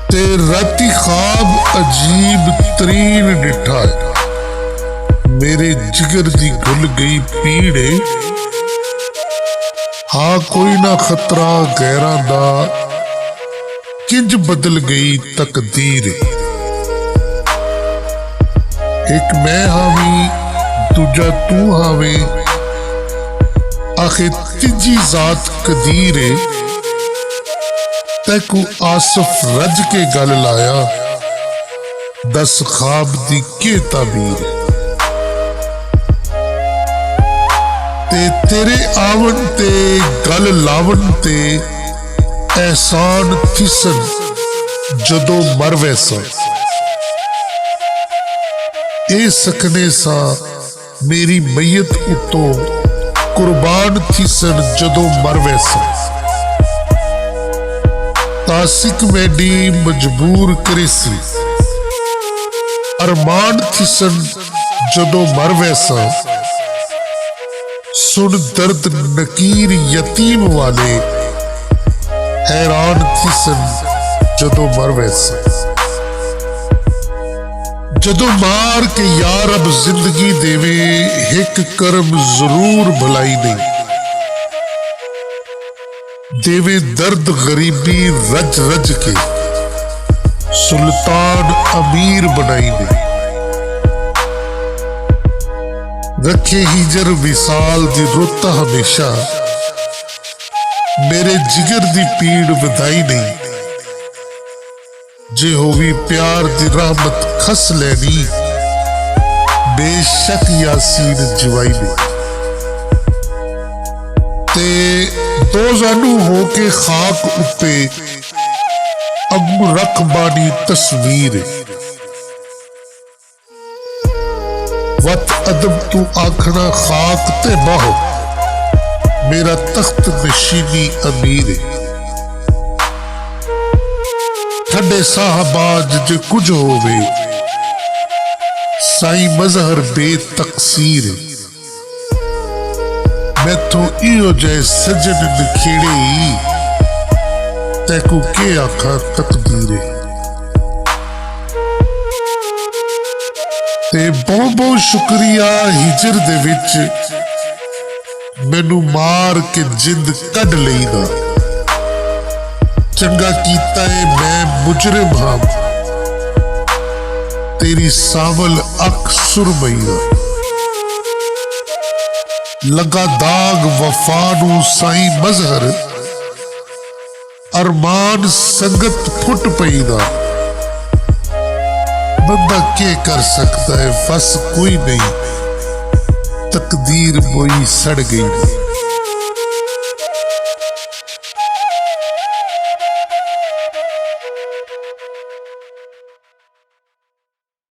ते राती ख्वाब अजीब तरीन डिठा है। मेरे जिगर दी घुल गई पीड़े, हाँ कोई ना खतरा गैरां दा, किंज बदल गई तकदीर। एक मैं हावी दूजा तू हावे, आखे तीजी जात कदीर। तैकू आसफ रज के गल लाया, दस ख्वाब दी के ताबीर। ते तेरे आवन ते गल लावन ते एहसान थिसन जदों मर वैसा। ए सकने सा मेरी मैयत उतों कुर्बान थिसन जदों मर वैसा। तासिक मैडी मजबूर करेसी, अरमान थिसन जदों मर वैसा। सुन दर्द नकीर यतीम वाले, हैरान थिसन जदों मर वैसा। जदों मार के यार अब जिंदगी देवे, हिक करम जरूर भलाई नहीं। देवे दर्द गरीबी रज रज के, सुल्तान अमीर बनाई ने। रखे हिजर विसाल दी रुत हमेशा, मेरे जिगर दी पीड़ वधाई नहीं। जे होवी प्यार दी रहमत खस लैनी, बेशक यासीन जवाई नहीं। ते दो जानू हो के खाक उत्ते, अगू रख बानी तस्वीर। वत अदब तू आखना खाक ते बाहो, मेरा तख्त नशीनी अमीर। ठंडे साहबाज जे कुछ होवे, साई मजहर बेतकसीर। मैथों इहो जै सजन नखेड़े, तैकू के आखा तकदीर। ते बहुत बहुत शुक्रिया हिजर दे विच, मैनू मार के जिंद कढ लई दा। चंगा कीता है मैं मुजरिम हाँ, तेरी सावल अख सुरमई दा। लगा दाग वफा नू साई मजहर, अरमान संगत फुट पई दा। बंदा के कर सकता है, बस कोई नहीं, तकदीर मोई सड़ गई।